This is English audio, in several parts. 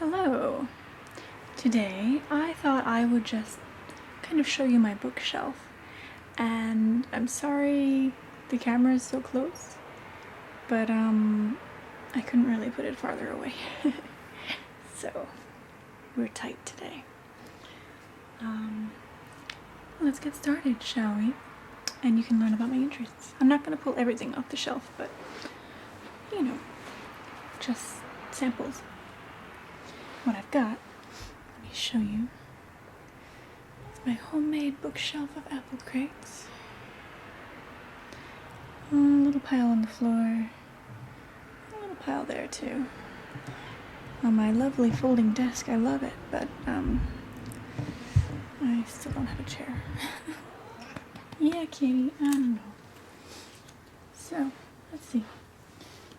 Hello! Today I thought I would just kind of show you my bookshelf, and I'm sorry the camera is so close, but I couldn't really put it farther away. So we're tight today. Let's get started, shall we? And you can learn about my interests. I'm not going to pull everything off the shelf, but you know, just samples. What I've got, let me show you. It's my homemade bookshelf of apple crates. A little pile on the floor. A little pile there too. On my lovely folding desk, I love it, but I still don't have a chair. Yeah, Katie, I don't know. So, let's see.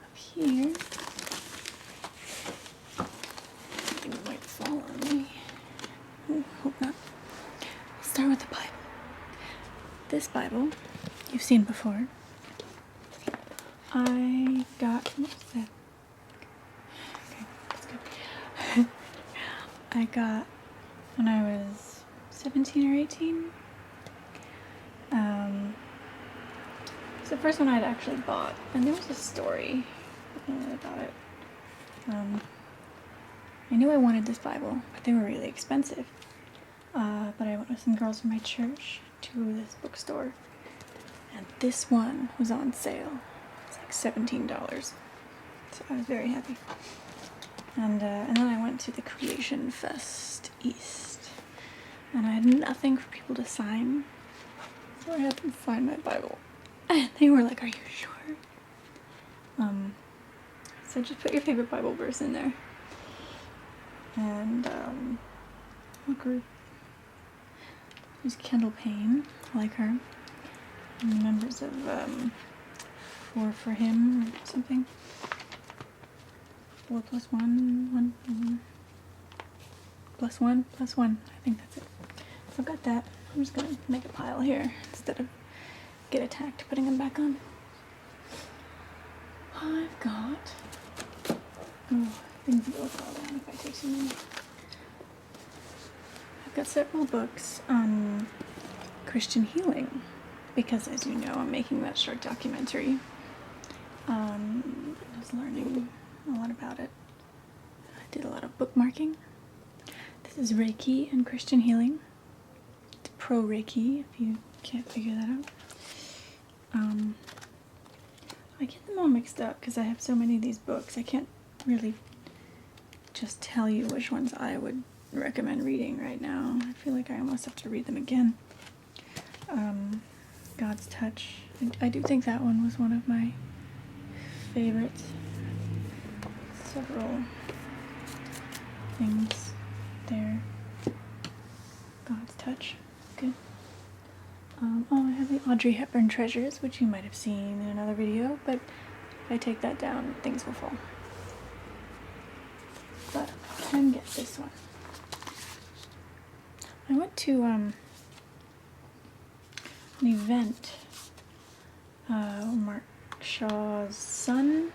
Up here, something might fall on me. Ooh, hope not. I'll start with the Bible. This Bible, you've seen before. I got, what's that? Okay, that's good. I got when I was 17 or 18. It's the first one I'd actually bought, and there was a story about it. I knew I wanted this Bible, but they were really expensive. But I went with some girls from my church to this bookstore, and this one was on sale. It's like $17, so I was very happy. And then I went to the Creation Fest East, and I had nothing for people to sign, so I had them sign my Bible. And they were like, "Are you sure?" So just put your favorite Bible verse in there. And what group? There's Kendall Payne, I like her. And members of Four for Him or something. 4 plus 1, 1 plus 1 plus 1. I think that's it. So I've got that. I'm just gonna make a pile here instead of get attacked putting them back on. I've got, things will fall down if I take too many. I've got several books on Christian healing because, as you know, I'm making that short documentary. I was learning a lot about it. I did a lot of bookmarking. This is Reiki and Christian healing. It's pro Reiki if you can't figure that out. I get them all mixed up because I have so many of these books. I can't really just tell you which ones I would recommend reading right now. I feel like I almost have to read them again. God's Touch. I do think that one was one of my favorites. Several things there. God's Touch. Good. I have the Audrey Hepburn Treasures, which you might have seen in another video, but if I take that down, things will fall. But I can get this one. I went to an event, Mark Shaw's son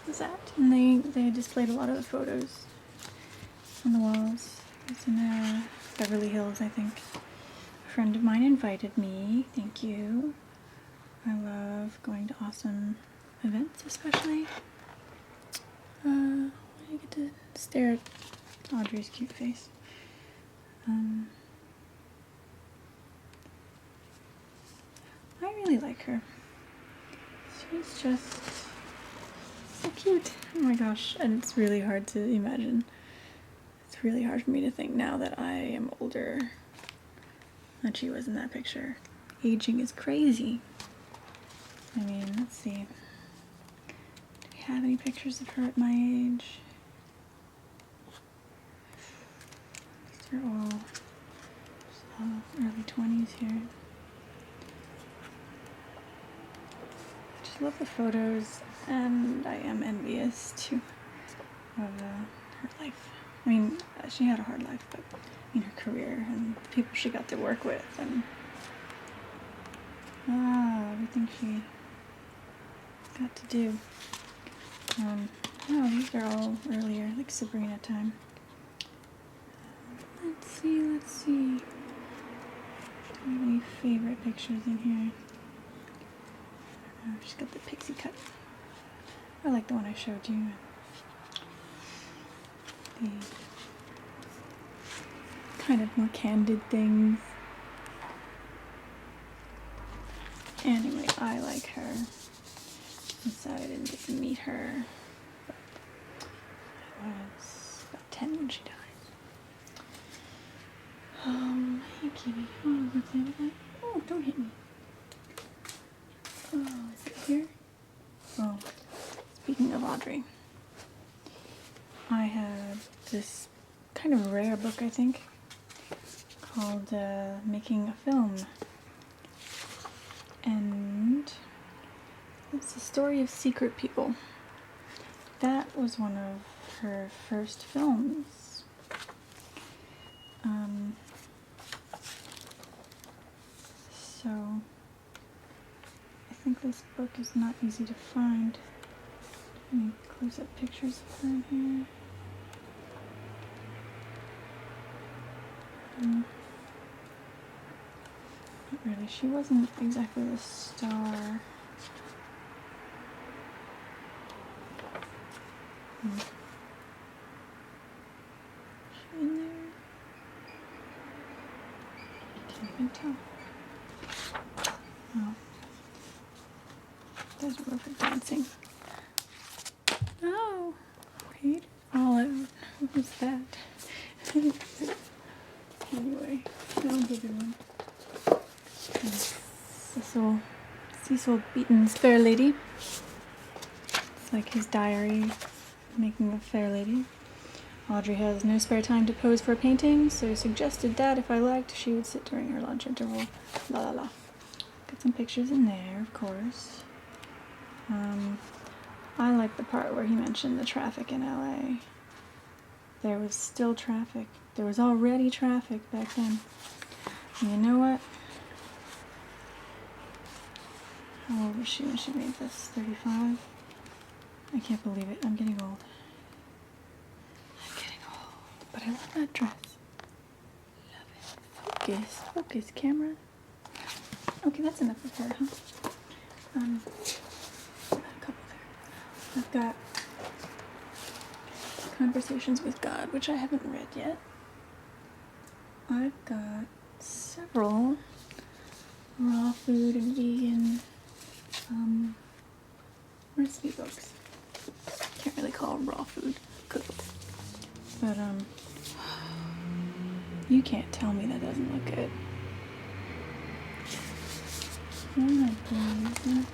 was at, and they displayed a lot of the photos on the walls. It was in Beverly Hills, I think. A friend of mine invited me. Thank you. I love going to awesome events, especially. I get to stare at Audrey's cute face. I really like her. She's just so cute. Oh my gosh, and it's really hard to imagine. It's really hard for me to think now that I am older than she was in that picture. Aging is crazy. I mean, let's see. Do we have any pictures of her at my age? These are all early 20s here. I just love the photos, and I am envious too of her life. I mean, she had a hard life, but her career and the people she got to work with, and everything she got to do. Oh, these are all earlier, like Sabrina time. Let's see. Do we have any favorite pictures in here? I don't know, she's got the pixie cut. I like the one I showed you. The kind of more candid things. Anyway, I like her. I'm sad I didn't get to meet her. I was about 10 when she died. Hey kitty. Oh, what's that? Oh, don't hit me. Oh, is it here? Oh, speaking of Audrey, I had this kind of rare book, I think, called Making a Film. And it's the story of secret people. That was one of her first films. So I think this book is not easy to find. Any close-up pictures of her in here? Not really. She wasn't exactly the star. Is she in there? Can't even tell. Oh. There's Rupert dancing. Oh, wait. All out. What was that? Anyway, that one's a good one. Cecil Beaton's Fair Lady. It's like his diary, making a fair lady. Audrey has no spare time to pose for a painting, so suggested that if I liked, she would sit during her lunch interval. La la la. Got some pictures in there, of course. I like the part where he mentioned the traffic in LA. There was still traffic. There was already traffic back then. And you know what? How old was she when she made this? 35? I can't believe it. I'm getting old. But I love that dress. Love it. Focus, camera. Okay, that's enough of her, huh? A couple there. I've got Conversations with God, which I haven't read yet. I've got several raw food and vegan recipe books. Can't really call them raw food cookbooks. But you can't tell me that doesn't look good. I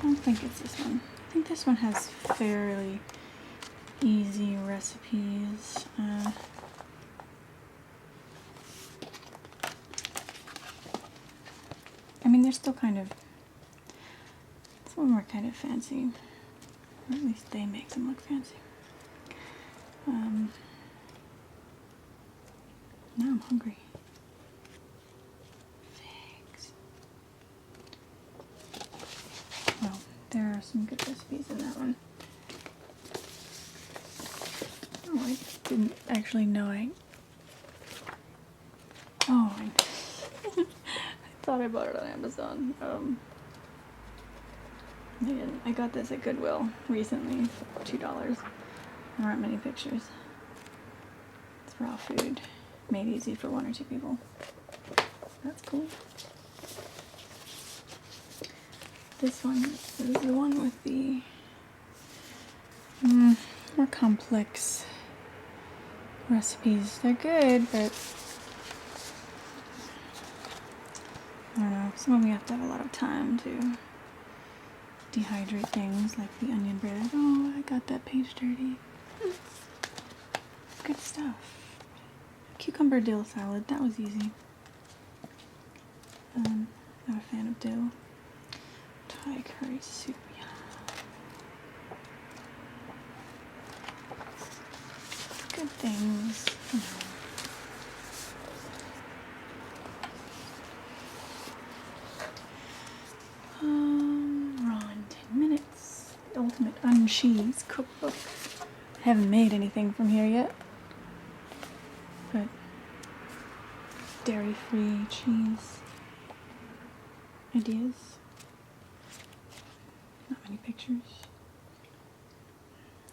don't think it's this one. I think this one has fairly easy recipes. I mean, they're still kind of, some of them are kind of fancy, or at least they make them look fancy. Now I'm hungry. Figs. Well, there are some good recipes in that one. Oh, I didn't actually know I thought I bought it on Amazon. I didn't. I got this at Goodwill recently for $2. There aren't many pictures. It's raw food, made easy for 1 or 2 people. That's cool. This one is the one with the more complex recipes. They're good, but I don't know. Some of them you have to have a lot of time to dehydrate things, like the onion bread. Oh, I got that page dirty. Good stuff. Cucumber dill salad. That was easy. Not a fan of dill. Thai curry soup. Yeah. Good things. Raw in 10 minutes. The ultimate uncheese cookbook. I haven't made anything from here yet, but dairy-free cheese ideas. Not many pictures.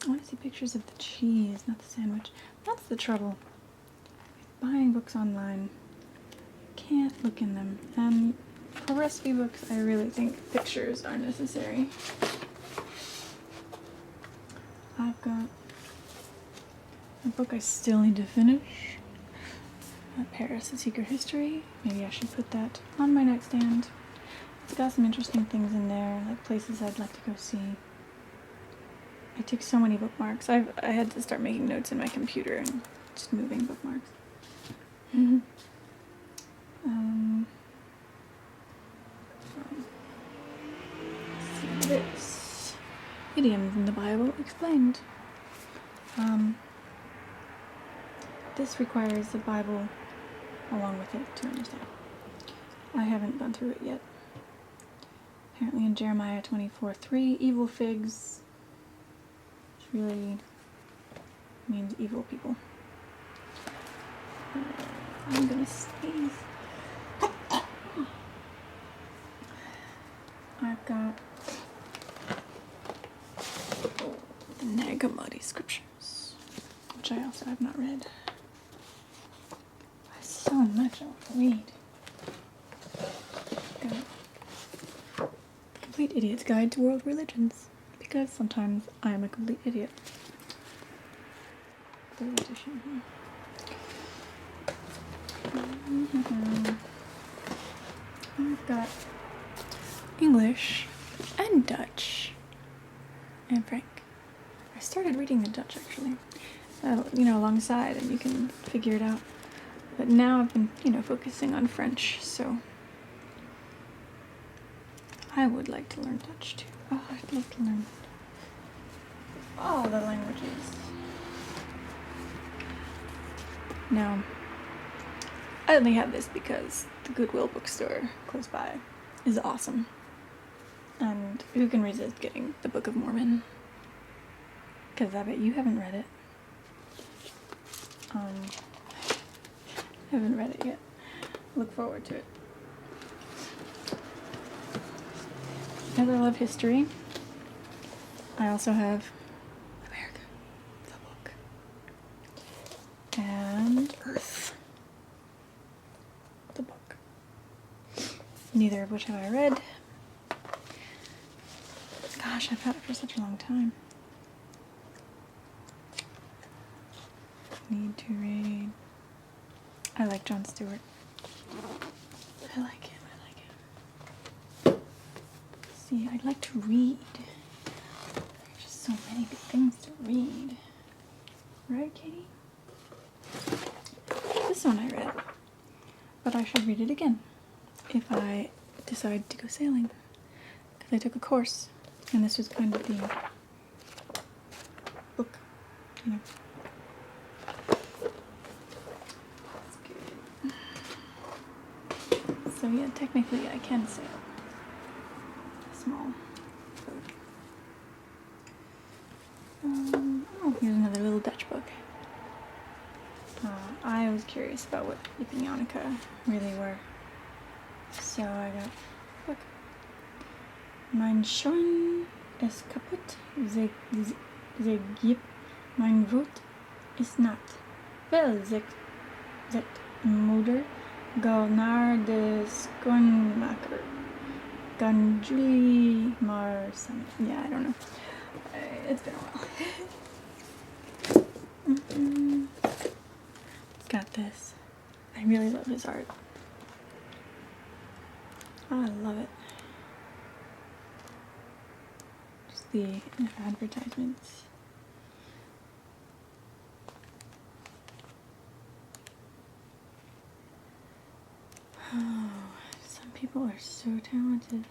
I want to see pictures of the cheese, not the sandwich. That's the trouble. Buying books online, can't look in them. And for recipe books, I really think pictures are necessary. I've got a book I still need to finish. Paris, A Secret History. Maybe I should put that on my nightstand. It's got some interesting things in there, like places I'd like to go see. I took so many bookmarks. I had to start making notes in my computer and just moving bookmarks. Let's see this. Idioms in the Bible explained. This requires the Bible along with it to understand. I haven't gone through it yet. Apparently in Jeremiah 24:3, evil figs, which really means evil people. I'm gonna sneeze. I've got the Nag Hammadi scriptures, which I also have not read. There's so much I want to read. Got The Complete Idiot's Guide to World Religions, because sometimes I am a complete idiot. Third edition. I've got English and Dutch and Frank. I started reading the Dutch actually, alongside, and you can figure it out. But now I've been, focusing on French, so I would like to learn Dutch too. Oh, I'd love to learn all the languages. Now, I only have this because the Goodwill bookstore close by is awesome. And who can resist getting the Book of Mormon? Because I bet you haven't read it. Haven't read it yet. Look forward to it. Because I love history, I also have America, the book, and Earth, the book. Neither of which have I read. Gosh, I've had it for such a long time. Need to read. I like Jon Stewart. I like him. See, I'd like to read. There's just so many good things to read. Right, Katie? This one I read. But I should read it again if I decide to go sailing. Because I took a course, and this was kind of the book, So yeah, technically I can sail. Small boat. Here's another little Dutch book. I was curious about what Yip and Janneke really were. So I got a book. Mein Schoen is kaputt, ze Yip, mein Wut is nat. Wel, zegt moeder, ga naar de schoenmaker. Kan jullie maar samen. Yeah, I don't know. It's been a while. Got this. I really love his art. I love it. Just the advertisements. Oh, some people are so talented.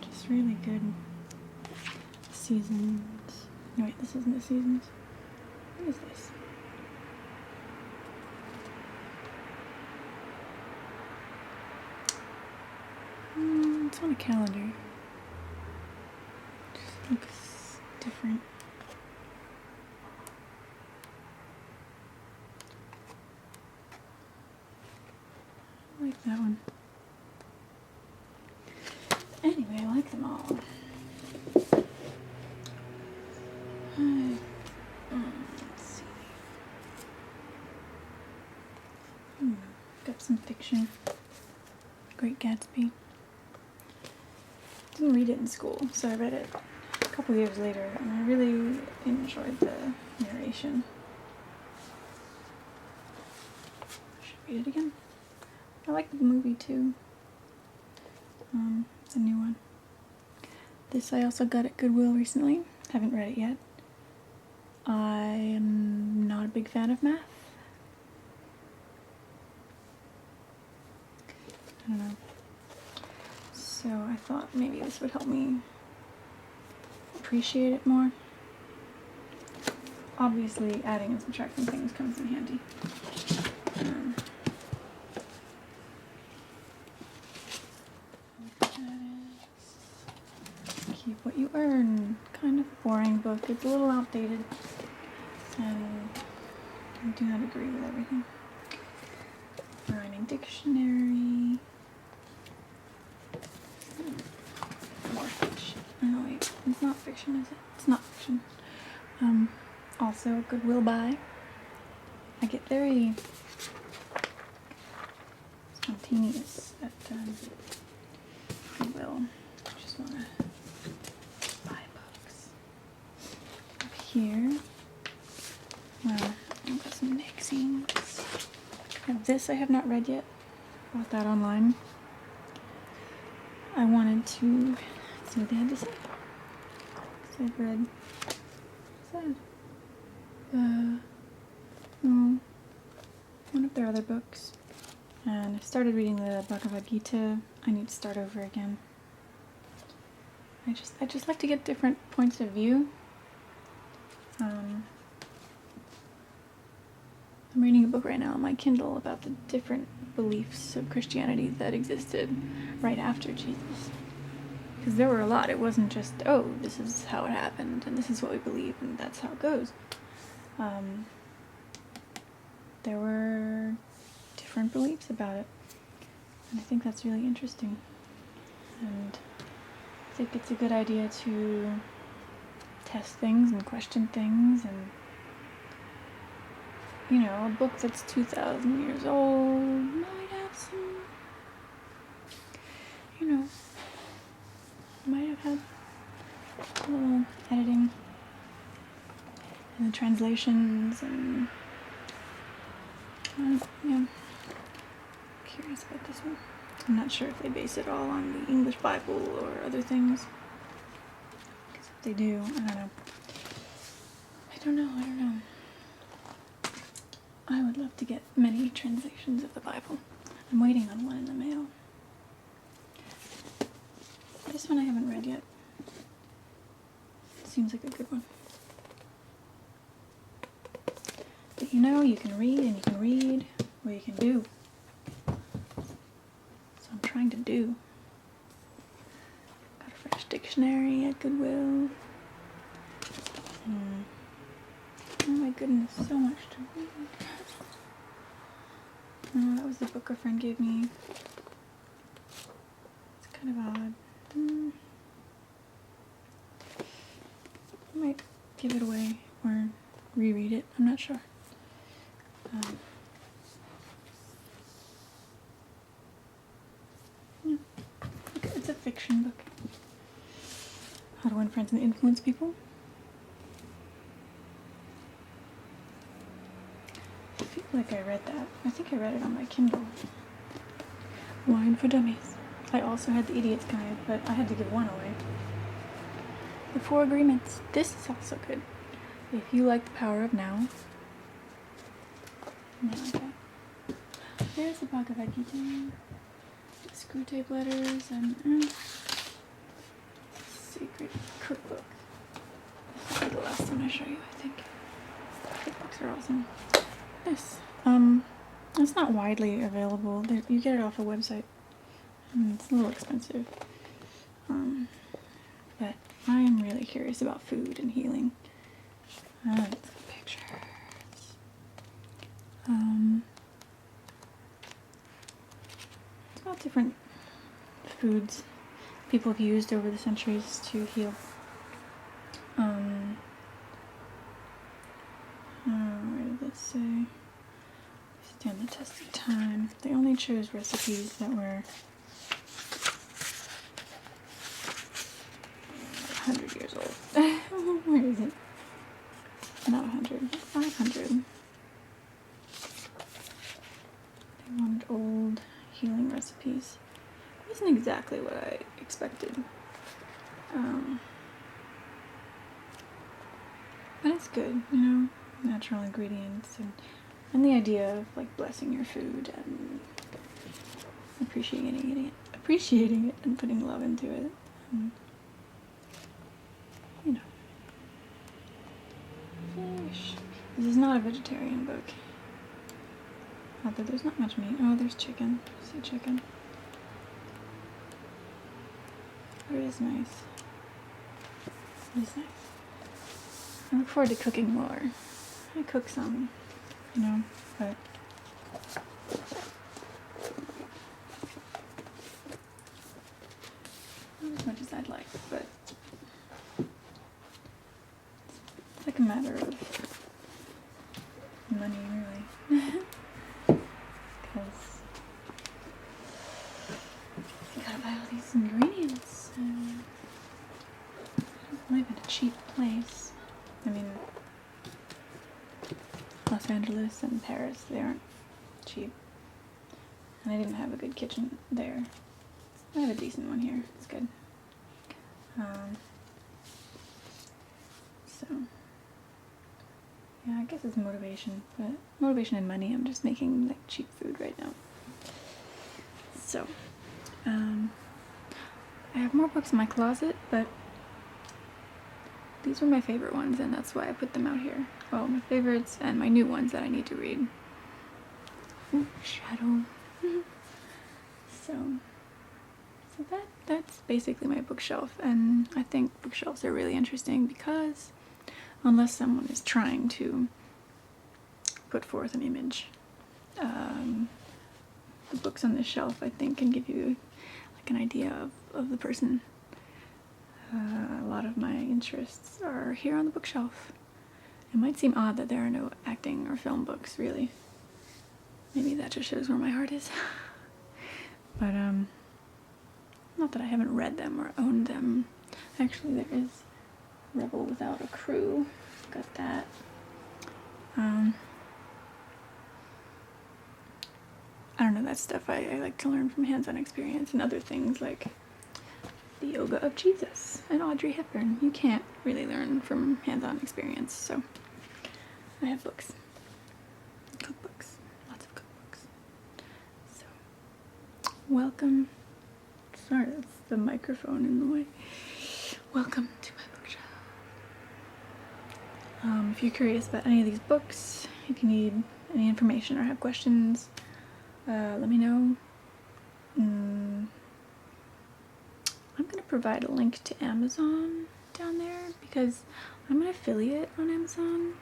Just really good seasons. No, wait, this isn't the seasons. What is this? It's on a calendar. Just looks different. I like that one. Anyway, I like them all. Let's see. Got some fiction. Great Gatsby. Didn't read it in school, so I read it a couple years later, and I really enjoyed the narration. I should read it again. I like the movie too. It's a new one. This I also got at Goodwill recently. Haven't read it yet. I am not a big fan of math. I don't know. So I thought maybe this would help me appreciate it more. Obviously, adding and subtracting things comes in handy. Keep What You Earn. Kind of boring book. It's a little outdated. And I do not agree with everything. Rhyming Dictionary. More fiction. Oh wait, it's not fiction, is it? It's not fiction. Also Goodwill buy. I get very spontaneous at Goodwill. I just want to buy books. Up here, well, I've got some magazines. This I have not read yet. Bought that online. I wanted to see what they had to say. So I've read one of their other books, and I started reading the Bhagavad Gita. I need to start over again. I just like to get different points of view. I'm reading a book right now on my Kindle about the different beliefs of Christianity that existed right after Jesus. Because there were a lot. It wasn't just, oh, this is how it happened, and this is what we believe, and that's how it goes. There were different beliefs about it. And I think that's really interesting. And I think it's a good idea to test things and question things, and you know, a book that's 2,000 years old might have some, you know, might have had a little editing and the translations, and yeah, curious about this one. I'm not sure if they base it all on the English Bible or other things. Because if they do, I don't know. I would love to get many translations of the Bible. I'm waiting on one in the mail. This one I haven't read yet. Seems like a good one. But you know, you can read and you can read, or you can do. So I'm trying to do. Got a fresh dictionary at Goodwill. Oh my goodness, so much to read. Oh, that was the book a friend gave me. It's kind of odd. I might give it away or reread it. I'm not sure. Yeah. It's a fiction book. How to Win Friends and Influence People. I feel like I read that. I think I read it on my Kindle. Wine for Dummies. I also had The Idiot's Guide, but I had to give one away. The Four Agreements. This is also good. If you like The Power of Now. Okay. There's the Bhagavad Gita. Screw tape letters and Secret Cookbook. This will be the last one I show you, I think. Cookbooks are awesome. This, it's not widely available. You get it off a website, and it's a little expensive. But I am really curious about food and healing. Let's go pictures. It's about different foods people have used over the centuries to heal. Where did this say? Stand the test of time. They only chose recipes that were 100 years old. Where is it? Not 100, 500. They wanted old healing recipes. It wasn't exactly what I expected. But it's good, you know, natural ingredients and the idea of like blessing your food and appreciating it and putting love into it. And, you know. Fish. This is not a vegetarian book. Not that there's not much meat. Oh, there's chicken. See chicken. But it is nice. It is nice. I look forward to cooking more. I cook some, you know, but not as much as I'd like, but it's like a matter of money, really. Because you gotta buy all these ingredients, and I don't live in a cheap place. I mean, Los Angeles and Paris, they aren't cheap. And I didn't have a good kitchen there. I have a decent one here. It's good. So, yeah, I guess it's motivation. But motivation and money, I'm just making like cheap food right now. So, I have more books in my closet, but these were my favorite ones, and that's why I put them out here. Well, my favorites and my new ones that I need to read. Ooh, shadow. So that's basically my bookshelf, and I think bookshelves are really interesting because unless someone is trying to put forth an image, the books on this shelf, I think, can give you like an idea of the person. A lot of my interests are here on the bookshelf. It might seem odd that there are no acting or film books, really. Maybe that just shows where my heart is. But, not that I haven't read them or owned them. Actually, there is Rebel Without a Crew. Got that. I don't know, that stuff I like to learn from hands-on experience, and other things like The Yoga of Jesus and Audrey Hepburn. You can't really learn from hands-on experience, so I have books. Cookbooks. Lots of cookbooks. So, welcome. Sorry, that's the microphone in the way. Welcome to my bookshelf. If you're curious about any of these books, if you need any information or have questions, let me know. I'm going to provide a link to Amazon down there because I'm an affiliate on Amazon,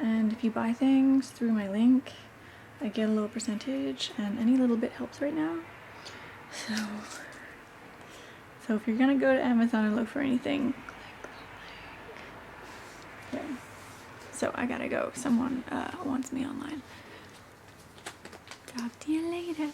and if you buy things through my link, I get a little percentage, and any little bit helps right now. So if you're going to go to Amazon and look for anything, click the link. Okay. So I gotta go. Someone wants me online. Talk to you later.